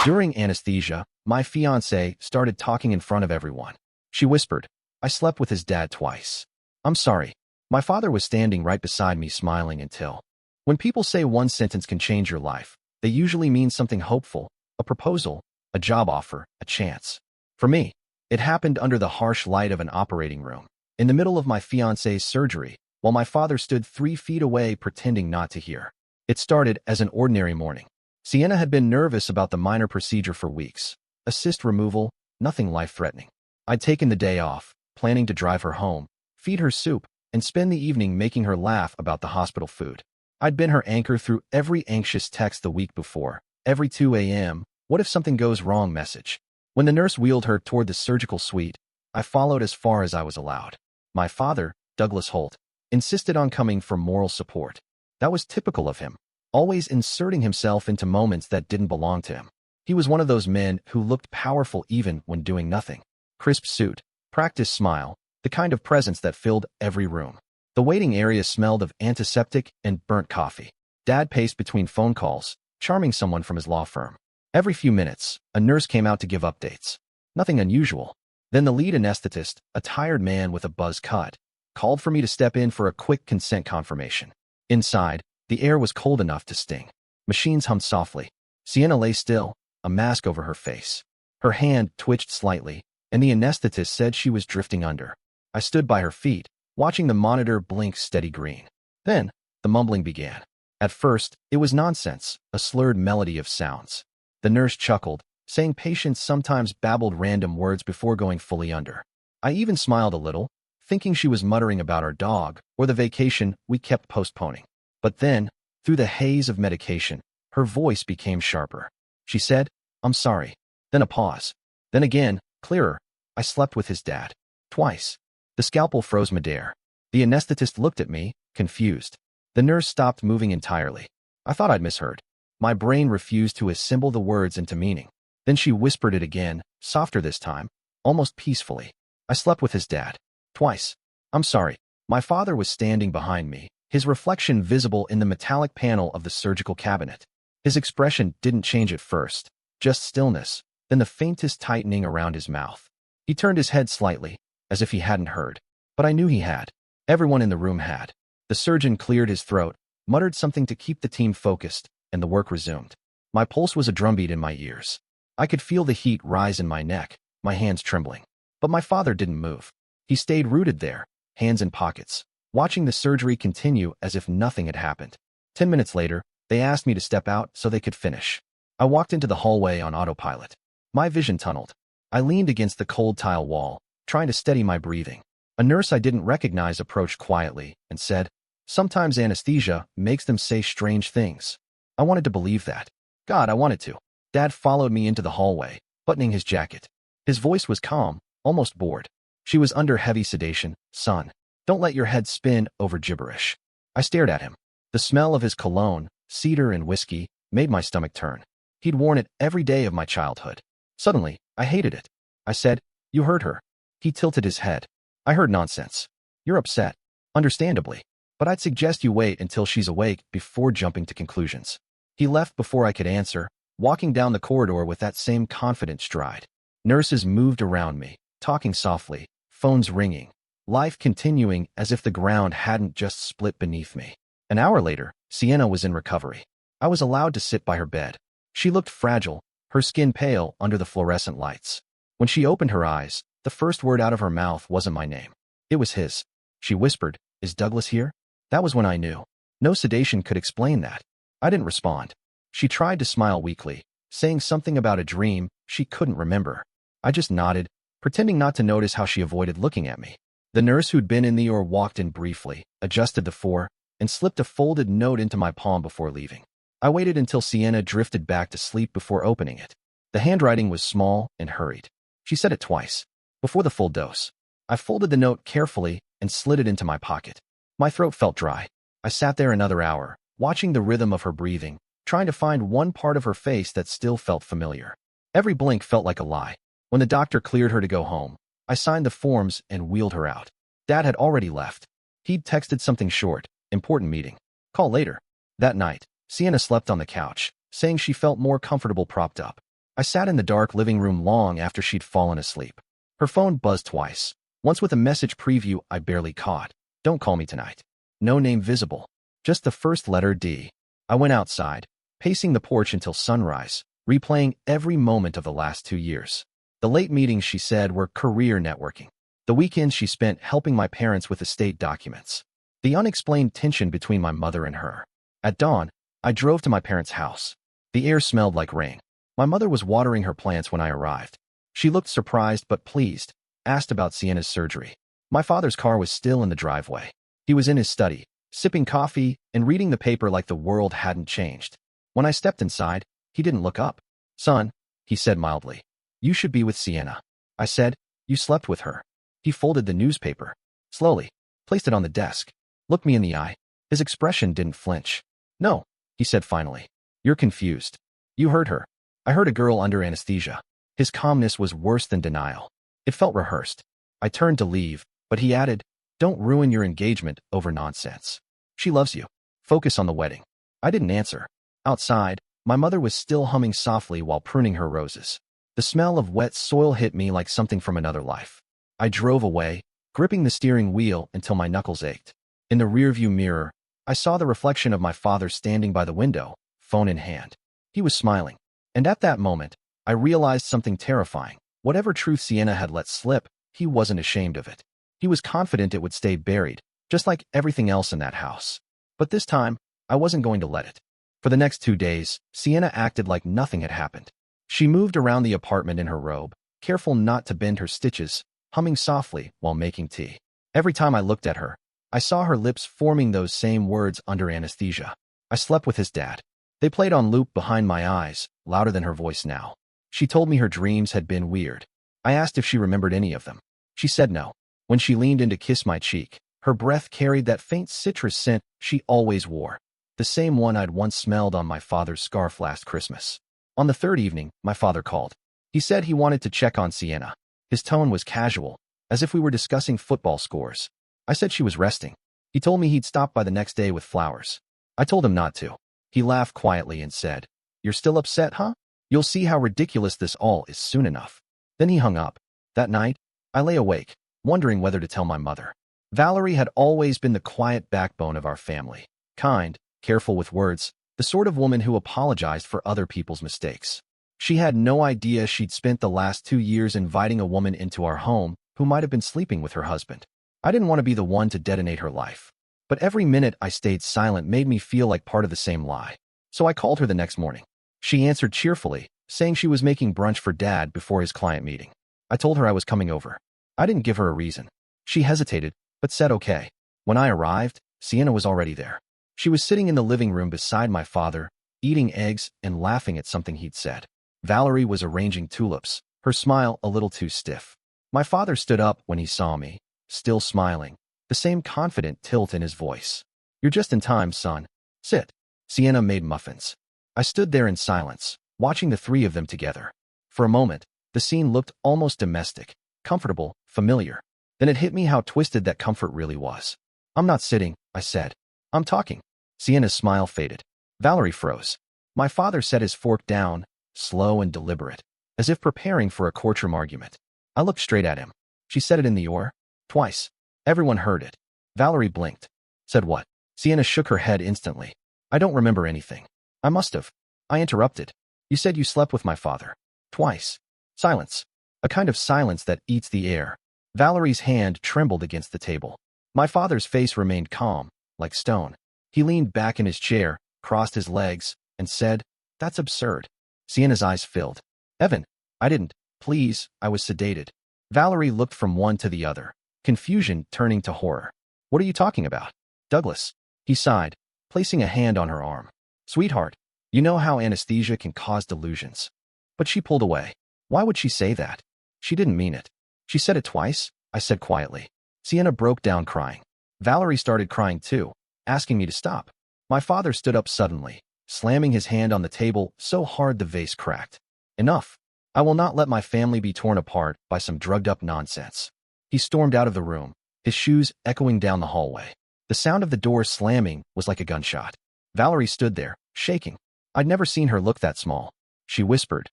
During anesthesia, my fiancée started talking in front of everyone. She whispered, "I slept with his dad twice." I'm sorry. My father was standing right beside me smiling until. When people say one sentence can change your life, they usually mean something hopeful, a proposal, a job offer, a chance. For me, it happened under the harsh light of an operating room, in the middle of my fiancée's surgery, while my father stood 3 feet away pretending not to hear. It started as an ordinary morning. Sienna had been nervous about the minor procedure for weeks. A cyst removal, nothing life-threatening. I'd taken the day off, planning to drive her home, feed her soup, and spend the evening making her laugh about the hospital food. I'd been her anchor through every anxious text the week before, every 2 a.m., "What if something goes wrong?" message. When the nurse wheeled her toward the surgical suite, I followed as far as I was allowed. My father, Douglas Holt, insisted on coming for moral support. That was typical of him, always inserting himself into moments that didn't belong to him. He was one of those men who looked powerful even when doing nothing. Crisp suit, practiced smile, the kind of presence that filled every room. The waiting area smelled of antiseptic and burnt coffee. Dad paced between phone calls, charming someone from his law firm. Every few minutes, a nurse came out to give updates. Nothing unusual. Then the lead anesthetist, a tired man with a buzz cut, called for me to step in for a quick consent confirmation. Inside, the air was cold enough to sting. Machines hummed softly. Sienna lay still, a mask over her face. Her hand twitched slightly, and the anesthetist said she was drifting under. I stood by her feet, watching the monitor blink steady green. Then, the mumbling began. At first, it was nonsense, a slurred melody of sounds. The nurse chuckled, saying patients sometimes babbled random words before going fully under. I even smiled a little, thinking she was muttering about our dog or the vacation we kept postponing. But then, through the haze of medication, her voice became sharper. She said, "I'm sorry." Then a pause. Then again, clearer, "I slept with his dad. Twice." The scalpel froze midair. The anesthetist looked at me, confused. The nurse stopped moving entirely. I thought I'd misheard. My brain refused to assemble the words into meaning. Then she whispered it again, softer this time, almost peacefully. "I slept with his dad. Twice." I'm sorry. My father was standing behind me, his reflection visible in the metallic panel of the surgical cabinet. His expression didn't change at first, just stillness, then the faintest tightening around his mouth. He turned his head slightly, as if he hadn't heard. But I knew he had. Everyone in the room had. The surgeon cleared his throat, muttered something to keep the team focused, and the work resumed. My pulse was a drumbeat in my ears. I could feel the heat rise in my neck, my hands trembling. But my father didn't move. He stayed rooted there, hands in pockets, watching the surgery continue as if nothing had happened. 10 minutes later, they asked me to step out so they could finish. I walked into the hallway on autopilot. My vision tunneled. I leaned against the cold tile wall, trying to steady my breathing. A nurse I didn't recognize approached quietly and said, "Sometimes anesthesia makes them say strange things." I wanted to believe that. God, I wanted to. Dad followed me into the hallway, buttoning his jacket. His voice was calm, almost bored. "She was under heavy sedation, son. Don't let your head spin over gibberish." I stared at him. The smell of his cologne, cedar and whiskey, made my stomach turn. He'd worn it every day of my childhood. Suddenly, I hated it. I said, "You heard her." He tilted his head. "I heard nonsense. You're upset. Understandably. But I'd suggest you wait until she's awake before jumping to conclusions." He left before I could answer, walking down the corridor with that same confident stride. Nurses moved around me, talking softly, phones ringing, life continuing as if the ground hadn't just split beneath me. An hour later, Sienna was in recovery. I was allowed to sit by her bed. She looked fragile, her skin pale under the fluorescent lights. When she opened her eyes, the first word out of her mouth wasn't my name. It was his. She whispered, "Is Douglas here?" That was when I knew. No sedation could explain that. I didn't respond. She tried to smile weakly, saying something about a dream she couldn't remember. I just nodded, pretending not to notice how she avoided looking at me. The nurse who'd been in the OR walked in briefly, adjusted the four, and slipped a folded note into my palm before leaving. I waited until Sienna drifted back to sleep before opening it. The handwriting was small and hurried. She said it twice, before the full dose. I folded the note carefully and slid it into my pocket. My throat felt dry. I sat there another hour, watching the rhythm of her breathing, trying to find one part of her face that still felt familiar. Every blink felt like a lie. When the doctor cleared her to go home, I signed the forms and wheeled her out. Dad had already left. He'd texted something short, "Important meeting. Call later." That night, Sienna slept on the couch, saying she felt more comfortable propped up. I sat in the dark living room long after she'd fallen asleep. Her phone buzzed twice, once with a message preview I barely caught. Don't call me tonight. No name visible. Just the first letter D. I went outside, pacing the porch until sunrise, replaying every moment of the last 2 years. The late meetings, she said, were career networking. The weekends she spent helping my parents with estate documents. The unexplained tension between my mother and her. At dawn, I drove to my parents' house. The air smelled like rain. My mother was watering her plants when I arrived. She looked surprised but pleased, asked about Sienna's surgery. My father's car was still in the driveway. He was in his study, sipping coffee and reading the paper like the world hadn't changed. When I stepped inside, he didn't look up. Son, he said mildly, you should be with Sienna. I said, you slept with her. He folded the newspaper, slowly, placed it on the desk, looked me in the eye. His expression didn't flinch. No, he said finally. You're confused. You heard her. I heard a girl under anesthesia. His calmness was worse than denial. It felt rehearsed. I turned to leave, but he added, don't ruin your engagement over nonsense. She loves you. Focus on the wedding. I didn't answer. Outside, my mother was still humming softly while pruning her roses. The smell of wet soil hit me like something from another life. I drove away, gripping the steering wheel until my knuckles ached. In the rearview mirror, I saw the reflection of my father standing by the window, phone in hand. He was smiling. And at that moment, I realized something terrifying. Whatever truth Sienna had let slip, he wasn't ashamed of it. He was confident it would stay buried, just like everything else in that house. But this time, I wasn't going to let it. For the next 2 days, Sienna acted like nothing had happened. She moved around the apartment in her robe, careful not to bend her stitches, humming softly while making tea. Every time I looked at her, I saw her lips forming those same words under anesthesia. I slept with his dad. They played on loop behind my eyes, louder than her voice now. She told me her dreams had been weird. I asked if she remembered any of them. She said no. When she leaned in to kiss my cheek, her breath carried that faint citrus scent she always wore, the same one I'd once smelled on my father's scarf last Christmas. On the third evening, my father called. He said he wanted to check on Sienna. His tone was casual, as if we were discussing football scores. I said she was resting. He told me he'd stop by the next day with flowers. I told him not to. He laughed quietly and said, "You're still upset, huh? You'll see how ridiculous this all is soon enough." Then he hung up. That night, I lay awake, wondering whether to tell my mother. Valerie had always been the quiet backbone of our family. Kind, careful with words, the sort of woman who apologized for other people's mistakes. She had no idea she'd spent the last 2 years inviting a woman into our home who might have been sleeping with her husband. I didn't want to be the one to detonate her life. But every minute I stayed silent made me feel like part of the same lie. So I called her the next morning. She answered cheerfully, saying she was making brunch for Dad before his client meeting. I told her I was coming over. I didn't give her a reason. She hesitated, but said okay. When I arrived, Sienna was already there. She was sitting in the living room beside my father, eating eggs and laughing at something he'd said. Valerie was arranging tulips, her smile a little too stiff. My father stood up when he saw me, still smiling, the same confident tilt in his voice. "You're just in time, son. Sit." Sienna made muffins. I stood there in silence, watching the three of them together. For a moment, the scene looked almost domestic, comfortable, familiar. Then it hit me how twisted that comfort really was. "I'm not sitting," I said. "I'm talking." Sienna's smile faded. Valerie froze. My father set his fork down, slow and deliberate, as if preparing for a courtroom argument. I looked straight at him. "She said it in the oar. Twice. Everyone heard it." Valerie blinked. "Said what?" Sienna shook her head instantly. "I don't remember anything." "I must have." I interrupted. "You said you slept with my father. Twice." Silence. A kind of silence that eats the air. Valerie's hand trembled against the table. My father's face remained calm, like stone. He leaned back in his chair, crossed his legs, and said, "That's absurd." Sienna's eyes filled. "Evan, I didn't. Please," I was sedated. Valerie looked from one to the other, confusion turning to horror. "What are you talking about?" "Douglas." He sighed, placing a hand on her arm. "Sweetheart, you know how anesthesia can cause delusions." But she pulled away. Why would she say that? She didn't mean it. "She said it twice," I said quietly. Sienna broke down crying. Valerie started crying too, asking me to stop. My father stood up suddenly, slamming his hand on the table so hard the vase cracked. "Enough. I will not let my family be torn apart by some drugged-up nonsense." He stormed out of the room, his shoes echoing down the hallway. The sound of the door slamming was like a gunshot. Valerie stood there, shaking. I'd never seen her look that small. She whispered,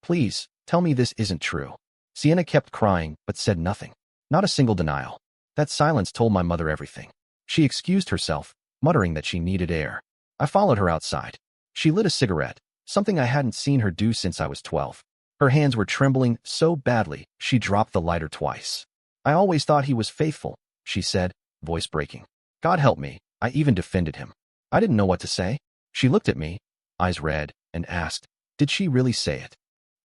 Please, tell me this isn't true. Sienna kept crying, but said nothing. Not a single denial. That silence told my mother everything. She excused herself, muttering that she needed air. I followed her outside. She lit a cigarette, something I hadn't seen her do since I was 12. Her hands were trembling so badly, she dropped the lighter twice. I always thought he was faithful, she said, voice breaking. God help me, I even defended him. I didn't know what to say. She looked at me, eyes red, and asked, did she really say it?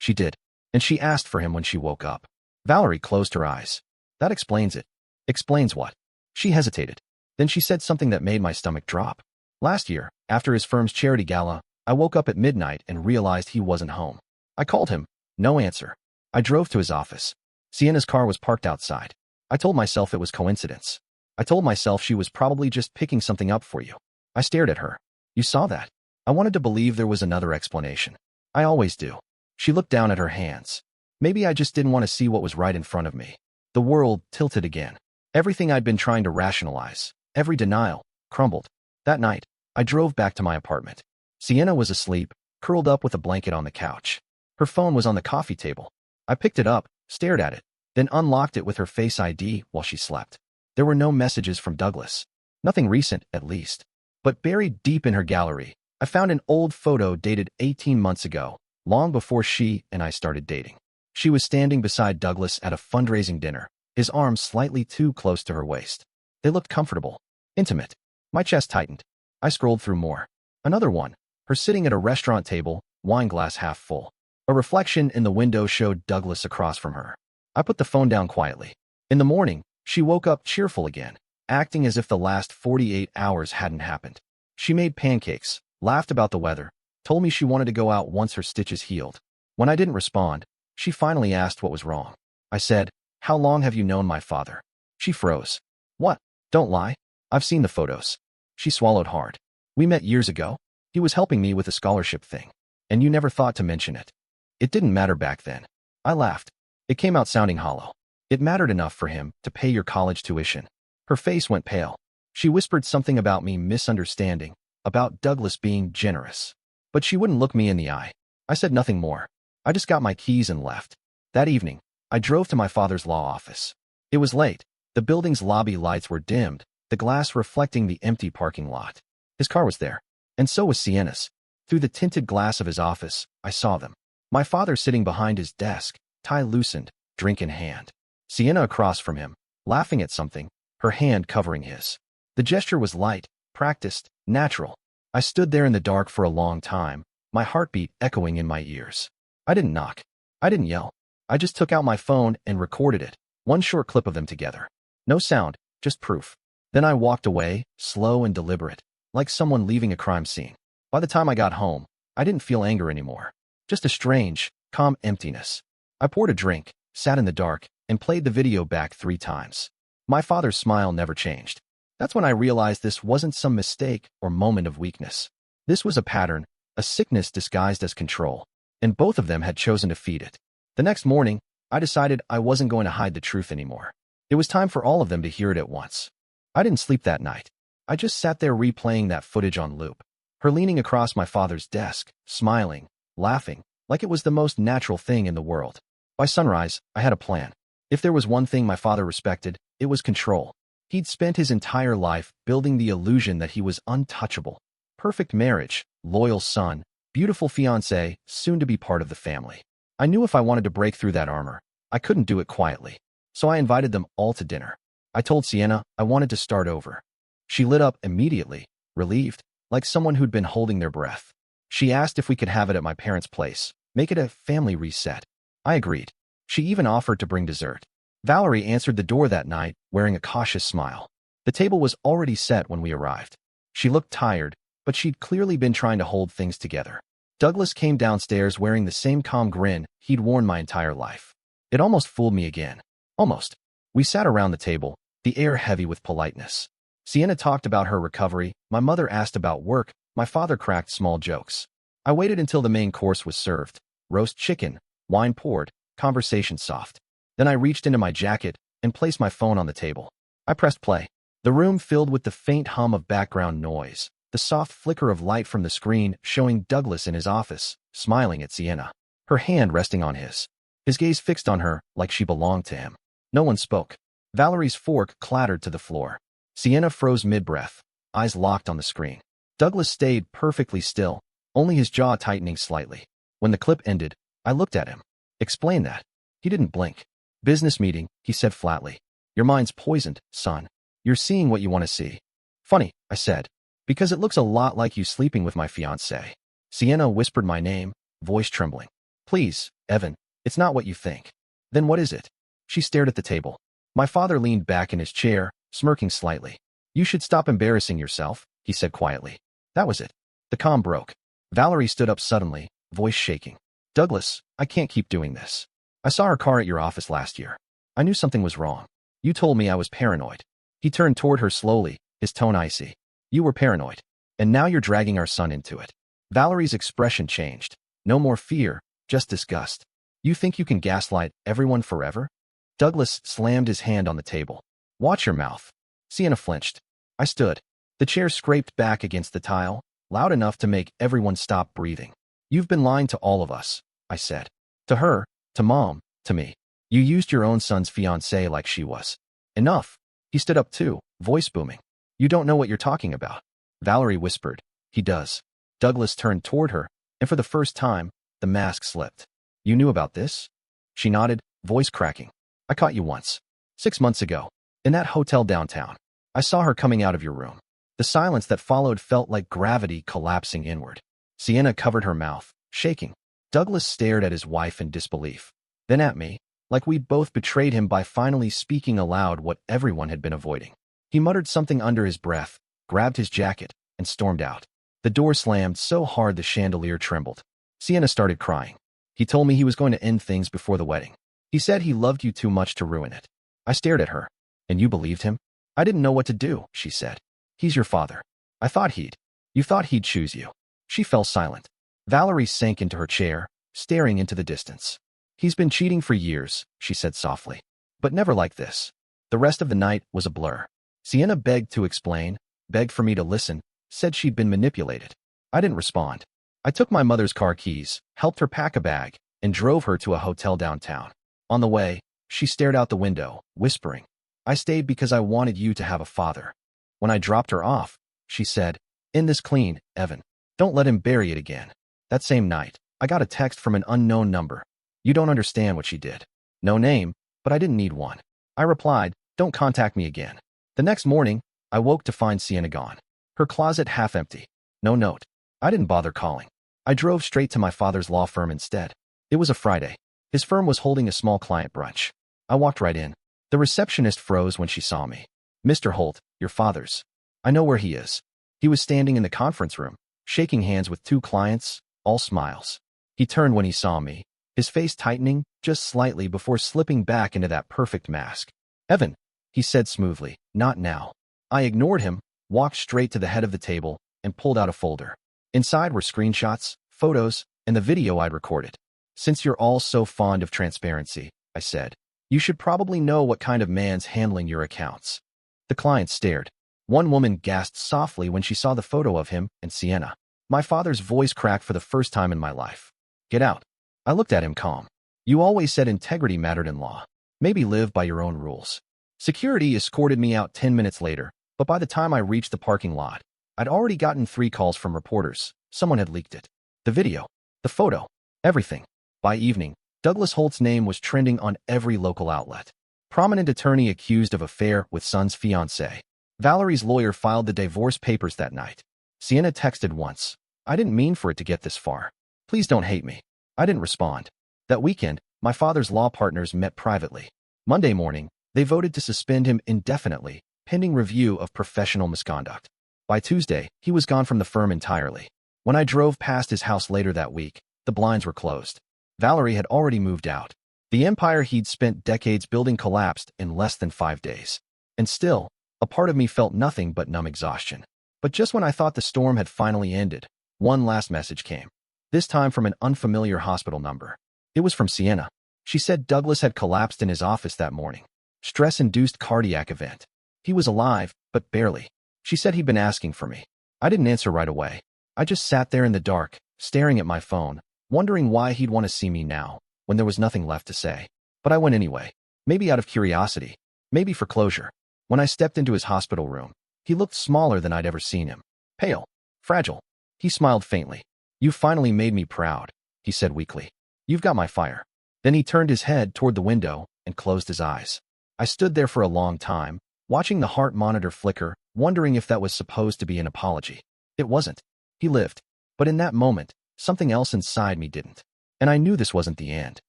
She did. And she asked for him when she woke up. Valerie closed her eyes. That explains it. Explains what? She hesitated. Then she said something that made my stomach drop. Last year, after his firm's charity gala, I woke up at midnight and realized he wasn't home. I called him. No answer. I drove to his office. Sienna's car was parked outside. I told myself it was coincidence. I told myself she was probably just picking something up for you. I stared at her. You saw that? I wanted to believe there was another explanation. I always do. She looked down at her hands. Maybe I just didn't want to see what was right in front of me. The world tilted again. Everything I'd been trying to rationalize, every denial, crumbled. That night, I drove back to my apartment. Sienna was asleep, curled up with a blanket on the couch. Her phone was on the coffee table. I picked it up, stared at it, then unlocked it with her Face ID while she slept. There were no messages from Douglas. Nothing recent, at least. But buried deep in her gallery, I found an old photo dated 18 months ago, long before she and I started dating. She was standing beside Douglas at a fundraising dinner, his arms slightly too close to her waist. They looked comfortable, intimate. My chest tightened. I scrolled through more. Another one, her sitting at a restaurant table, wine glass half full. A reflection in the window showed Douglas across from her. I put the phone down quietly. In the morning, she woke up cheerful again, acting as if the last 48 hours hadn't happened. She made pancakes, laughed about the weather, told me she wanted to go out once her stitches healed. When I didn't respond, she finally asked what was wrong. I said, how long have you known my father? She froze. What? Don't lie. I've seen the photos. She swallowed hard. We met years ago. He was helping me with a scholarship thing. And you never thought to mention it. It didn't matter back then. I laughed. It came out sounding hollow. It mattered enough for him to pay your college tuition. Her face went pale. She whispered something about me misunderstanding, about Douglas being generous. But she wouldn't look me in the eye. I said nothing more. I just got my keys and left. That evening, I drove to my father's law office. It was late. The building's lobby lights were dimmed, the glass reflecting the empty parking lot. His car was there, and so was Sienna's. Through the tinted glass of his office, I saw them. My father sitting behind his desk, tie loosened, drink in hand. Sienna across from him, laughing at something, her hand covering his. The gesture was light, practiced, natural. I stood there in the dark for a long time, my heartbeat echoing in my ears. I didn't knock. I didn't yell. I just took out my phone and recorded it, one short clip of them together. No sound, just proof. Then I walked away, slow and deliberate, like someone leaving a crime scene. By the time I got home, I didn't feel anger anymore. Just a strange, calm emptiness. I poured a drink, sat in the dark, and played the video back 3 times. My father's smile never changed. That's when I realized this wasn't some mistake or moment of weakness. This was a pattern, a sickness disguised as control, and both of them had chosen to feed it. The next morning, I decided I wasn't going to hide the truth anymore. It was time for all of them to hear it at once. I didn't sleep that night. I just sat there replaying that footage on loop. Her leaning across my father's desk, smiling, laughing, like it was the most natural thing in the world. By sunrise, I had a plan. If there was one thing my father respected, it was control. He'd spent his entire life building the illusion that he was untouchable. Perfect marriage, loyal son, beautiful fiancée, soon to be part of the family. I knew if I wanted to break through that armor, I couldn't do it quietly. So I invited them all to dinner. I told Sienna I wanted to start over. She lit up immediately, relieved, like someone who'd been holding their breath. She asked if we could have it at my parents' place, make it a family reset. I agreed. She even offered to bring dessert. Valerie answered the door that night, wearing a cautious smile. The table was already set when we arrived. She looked tired, but she'd clearly been trying to hold things together. Douglas came downstairs wearing the same calm grin he'd worn my entire life. It almost fooled me again. Almost. We sat around the table, the air heavy with politeness. Sienna talked about her recovery, my mother asked about work, my father cracked small jokes. I waited until the main course was served. Roast chicken, wine poured, conversation soft. Then I reached into my jacket and placed my phone on the table. I pressed play. The room filled with the faint hum of background noise, the soft flicker of light from the screen showing Douglas in his office, smiling at Sienna. her hand resting on his. His gaze fixed on her like she belonged to him. No one spoke. Valerie's fork clattered to the floor. Sienna froze mid-breath, eyes locked on the screen. Douglas stayed perfectly still, only his jaw tightening slightly. When the clip ended, I looked at him. Explain that. He didn't blink. Business meeting, he said flatly. Your mind's poisoned, son. You're seeing what you want to see. Funny, I said. Because it looks a lot like you sleeping with my fiancée. Sienna whispered my name, voice trembling. Please, Evan, it's not what you think. Then what is it? She stared at the table. My father leaned back in his chair, smirking slightly. You should stop embarrassing yourself, he said quietly. That was it. The calm broke. Valerie stood up suddenly, voice shaking. Douglas, I can't keep doing this. I saw her car at your office last year. I knew something was wrong. You told me I was paranoid. He turned toward her slowly, his tone icy. You were paranoid. And now you're dragging our son into it. Valerie's expression changed. No more fear, just disgust. You think you can gaslight everyone forever? Douglas slammed his hand on the table. Watch your mouth. Sienna flinched. I stood. The chair scraped back against the tile, loud enough to make everyone stop breathing. You've been lying to all of us, I said. To her, to Mom, to me. You used your own son's fiancée like she was. Enough. He stood up too, voice booming. You don't know what you're talking about. Valerie whispered. He does. Douglas turned toward her, and for the first time, the mask slipped. You knew about this? She nodded, voice cracking. I caught you once. 6 months ago. In that hotel downtown. I saw her coming out of your room. The silence that followed felt like gravity collapsing inward. Sienna covered her mouth, shaking. Douglas stared at his wife in disbelief. Then at me, like we'd both betrayed him by finally speaking aloud what everyone had been avoiding. He muttered something under his breath, grabbed his jacket, and stormed out. The door slammed so hard the chandelier trembled. Sienna started crying. He told me he was going to end things before the wedding. He said he loved you too much to ruin it. I stared at her. And you believed him? I didn't know what to do, she said. He's your father. You thought he'd choose you. She fell silent. Valerie sank into her chair, staring into the distance. He's been cheating for years, she said softly. But never like this. The rest of the night was a blur. Sienna begged to explain, begged for me to listen, said she'd been manipulated. I didn't respond. I took my mother's car keys, helped her pack a bag, and drove her to a hotel downtown. On the way, she stared out the window, whispering, I stayed because I wanted you to have a father. When I dropped her off, she said, End this clean, Evan. Don't let him bury it again. That same night, I got a text from an unknown number. You don't understand what she did. No name, but I didn't need one. I replied, Don't contact me again. The next morning, I woke to find Sienna gone. Her closet half empty. No note. I didn't bother calling. I drove straight to my father's law firm instead. It was a Friday. His firm was holding a small client brunch. I walked right in. The receptionist froze when she saw me. Mr. Holt, your father's. I know where he is. He was standing in the conference room, shaking hands with 2 clients, all smiles. He turned when he saw me, his face tightening just slightly before slipping back into that perfect mask. Evan, he said smoothly, not now. I ignored him, walked straight to the head of the table, and pulled out a folder. Inside were screenshots, photos, and the video I'd recorded. Since you're all so fond of transparency, I said, you should probably know what kind of man's handling your accounts. The clients stared. One woman gasped softly when she saw the photo of him and Sienna. My father's voice cracked for the first time in my life. Get out. I looked at him calm. You always said integrity mattered in law. Maybe live by your own rules. Security escorted me out 10 minutes later, but by the time I reached the parking lot, I'd already gotten 3 calls from reporters. Someone had leaked it. The video, the photo, everything. By evening, Douglas Holt's name was trending on every local outlet. Prominent attorney accused of affair with son's fiancée. Valerie's lawyer filed the divorce papers that night. Sienna texted once. I didn't mean for it to get this far. Please don't hate me. I didn't respond. That weekend, my father's law partners met privately. Monday morning, they voted to suspend him indefinitely, pending review of professional misconduct. By Tuesday, he was gone from the firm entirely. When I drove past his house later that week, the blinds were closed. Valerie had already moved out. The empire he'd spent decades building collapsed in less than 5 days. And still, a part of me felt nothing but numb exhaustion. But just when I thought the storm had finally ended, one last message came. This time from an unfamiliar hospital number. It was from Sienna. She said Douglas had collapsed in his office that morning. Stress-induced cardiac event. He was alive, but barely. She said he'd been asking for me. I didn't answer right away. I just sat there in the dark, staring at my phone, wondering why he'd want to see me now, when there was nothing left to say. But I went anyway. Maybe out of curiosity. Maybe for closure. When I stepped into his hospital room, he looked smaller than I'd ever seen him. Pale. Fragile. He smiled faintly. "You finally made me proud," he said weakly. "You've got my fire." Then he turned his head toward the window and closed his eyes. I stood there for a long time, watching the heart monitor flicker, wondering if that was supposed to be an apology. It wasn't. He lived. But in that moment, something else inside me didn't. And I knew this wasn't the end.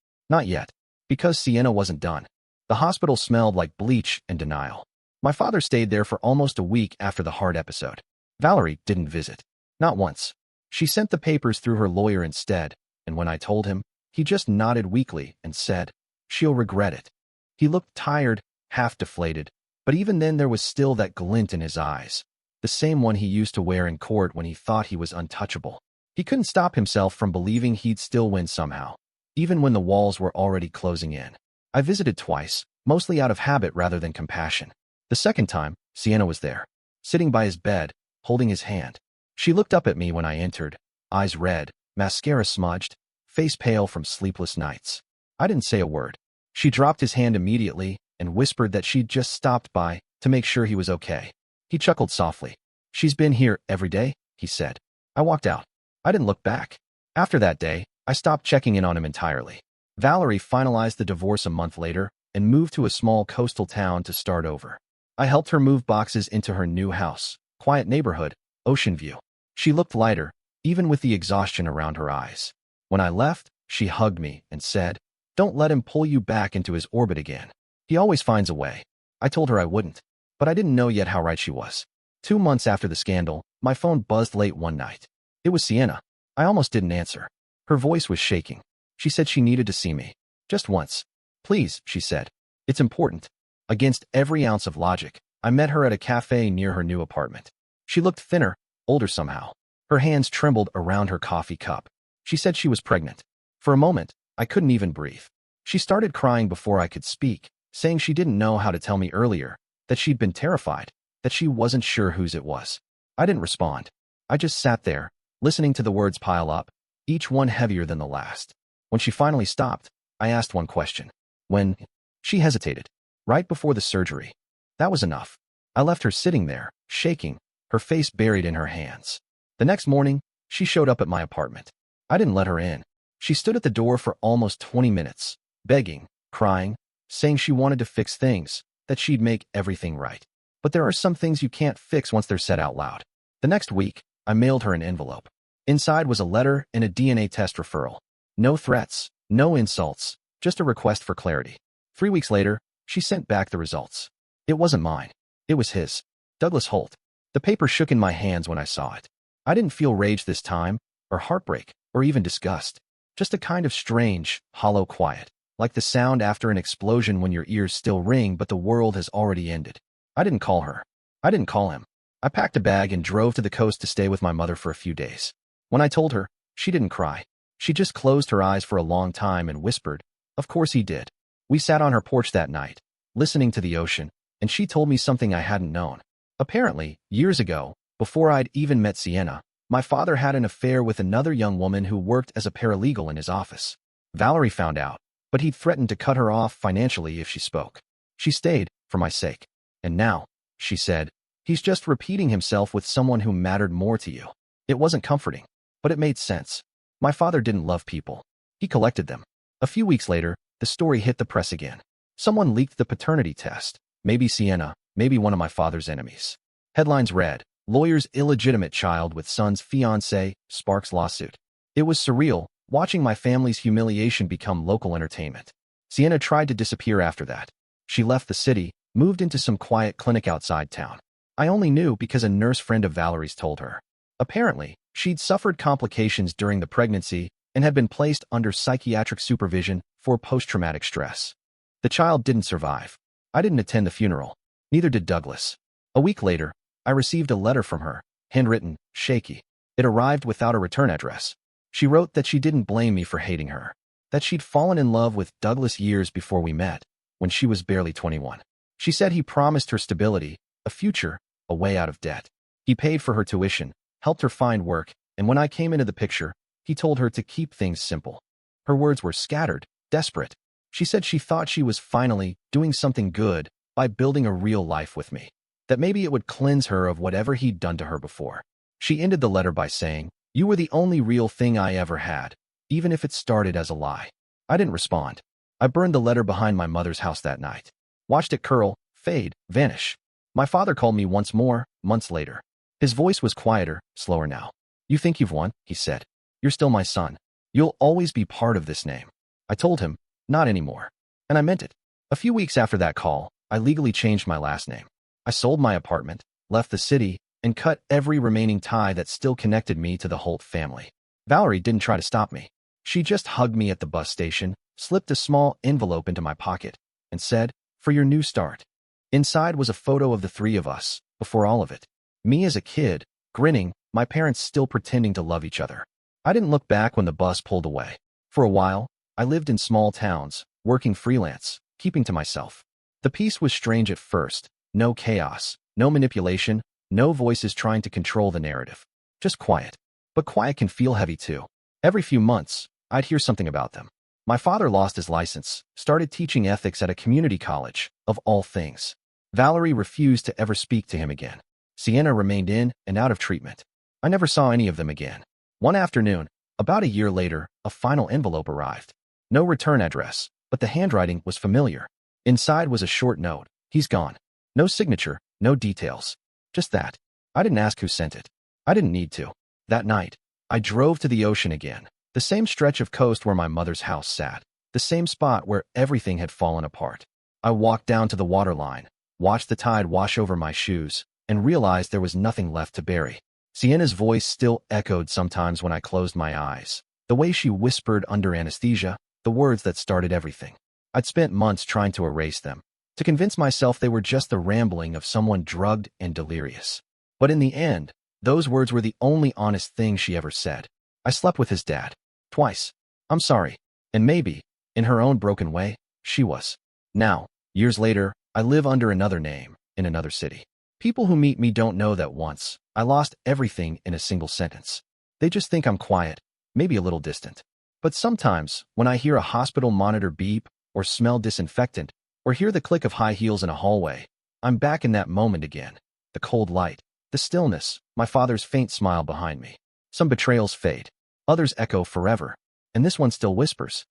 Not yet. Because Sienna wasn't done. The hospital smelled like bleach and denial. My father stayed there for almost a week after the heart episode. Valerie didn't visit. Not once. She sent the papers through her lawyer instead, and when I told him, he just nodded weakly and said, "She'll regret it." He looked tired, half deflated, but even then there was still that glint in his eyes, the same one he used to wear in court when he thought he was untouchable. He couldn't stop himself from believing he'd still win somehow, even when the walls were already closing in. I visited twice, mostly out of habit rather than compassion. The second time, Sienna was there, sitting by his bed, holding his hand. She looked up at me when I entered, eyes red, mascara smudged, face pale from sleepless nights. I didn't say a word. She dropped his hand immediately and whispered that she'd just stopped by to make sure he was okay. He chuckled softly. "She's been here every day," he said. I walked out. I didn't look back. After that day, I stopped checking in on him entirely. Valerie finalized the divorce a month later and moved to a small coastal town to start over. I helped her move boxes into her new house, quiet neighborhood, ocean view. She looked lighter, even with the exhaustion around her eyes. When I left, she hugged me and said, "Don't let him pull you back into his orbit again. He always finds a way." I told her I wouldn't, but I didn't know yet how right she was. 2 months after the scandal, my phone buzzed late one night. It was Sienna. I almost didn't answer. Her voice was shaking. She said she needed to see me. Just once. "Please," she said. "It's important." Against every ounce of logic, I met her at a cafe near her new apartment. She looked thinner, older somehow. Her hands trembled around her coffee cup. She said she was pregnant. For a moment, I couldn't even breathe. She started crying before I could speak, saying she didn't know how to tell me earlier, that she'd been terrified, that she wasn't sure whose it was. I didn't respond. I just sat there, listening to the words pile up, each one heavier than the last. When she finally stopped, I asked one question. "When?" She hesitated. "Right before the surgery." That was enough. I left her sitting there, shaking, her face buried in her hands. The next morning, she showed up at my apartment. I didn't let her in. She stood at the door for almost 20 minutes, begging, crying, saying she wanted to fix things, that she'd make everything right. But there are some things you can't fix once they're said out loud. The next week, I mailed her an envelope. Inside was a letter and a DNA test referral. No threats, no insults, just a request for clarity. 3 weeks later, she sent back the results. It wasn't mine. It was his. Douglas Holt. The paper shook in my hands when I saw it. I didn't feel rage this time, or heartbreak, or even disgust. Just a kind of strange, hollow quiet, like the sound after an explosion when your ears still ring but the world has already ended. I didn't call her. I didn't call him. I packed a bag and drove to the coast to stay with my mother for a few days. When I told her, she didn't cry. She just closed her eyes for a long time and whispered, "Of course he did." We sat on her porch that night, listening to the ocean, and she told me something I hadn't known. Apparently, years ago, before I'd even met Sienna, my father had an affair with another young woman who worked as a paralegal in his office. Valerie found out, but he'd threatened to cut her off financially if she spoke. She stayed, for my sake. And now, she said, he's just repeating himself with someone who mattered more to you. It wasn't comforting, but it made sense. My father didn't love people. He collected them. A few weeks later, the story hit the press again. Someone leaked the paternity test. Maybe Sienna, maybe one of my father's enemies. Headlines read, "Lawyer's illegitimate child with son's fiancée sparks lawsuit." It was surreal, watching my family's humiliation become local entertainment. Sienna tried to disappear after that. She left the city, moved into some quiet clinic outside town. I only knew because a nurse friend of Valerie's told her. Apparently, she'd suffered complications during the pregnancy and had been placed under psychiatric supervision for post-traumatic stress. The child didn't survive. I didn't attend the funeral. Neither did Douglas. A week later, I received a letter from her, handwritten, shaky. It arrived without a return address. She wrote that she didn't blame me for hating her, that she'd fallen in love with Douglas years before we met, when she was barely 21. She said he promised her stability, a future, a way out of debt. He paid for her tuition, helped her find work, and when I came into the picture, he He told her to keep things simple. Her words were scattered, desperate. She said she thought she was finally doing something good by building a real life with me, that maybe it would cleanse her of whatever he'd done to her before. She ended the letter by saying, "You were the only real thing I ever had, even if it started as a lie." I didn't respond. I burned the letter behind my mother's house that night. Watched it curl, fade, vanish. My father called me once more, months later. His voice was quieter, slower now. "You think you've won," he said. "You're still my son. You'll always be part of this name." I told him, "Not anymore." And I meant it. A few weeks after that call, I legally changed my last name. I sold my apartment, left the city, and cut every remaining tie that still connected me to the Holt family. Valerie didn't try to stop me. She just hugged me at the bus station, slipped a small envelope into my pocket, and said, "For your new start." Inside was a photo of the three of us, before all of it. Me as a kid, grinning, my parents still pretending to love each other. I didn't look back when the bus pulled away. For a while, I lived in small towns, working freelance, keeping to myself. The peace was strange at first. No chaos, no manipulation, no voices trying to control the narrative. Just quiet. But quiet can feel heavy too. Every few months, I'd hear something about them. My father lost his license, started teaching ethics at a community college, of all things. Valerie refused to ever speak to him again. Sienna remained in and out of treatment. I never saw any of them again. One afternoon, about a year later, a final envelope arrived. No return address, but the handwriting was familiar. Inside was a short note. "He's gone." No signature, no details. Just that. I didn't ask who sent it. I didn't need to. That night, I drove to the ocean again. The same stretch of coast where my mother's house sat. The same spot where everything had fallen apart. I walked down to the waterline, watched the tide wash over my shoes, and realized there was nothing left to bury. Sienna's voice still echoed sometimes when I closed my eyes. The way she whispered under anesthesia, the words that started everything. I'd spent months trying to erase them, to convince myself they were just the rambling of someone drugged and delirious. But in the end, those words were the only honest thing she ever said. "I slept with his dad. Twice. I'm sorry." And maybe, in her own broken way, she was. Now, years later, I live under another name, in another city. People who meet me don't know that once I lost everything in a single sentence. They just think I'm quiet, maybe a little distant. But sometimes, when I hear a hospital monitor beep, or smell disinfectant, or hear the click of high heels in a hallway, I'm back in that moment again. The cold light, the stillness, my father's faint smile behind me. Some betrayals fade, others echo forever, and this one still whispers,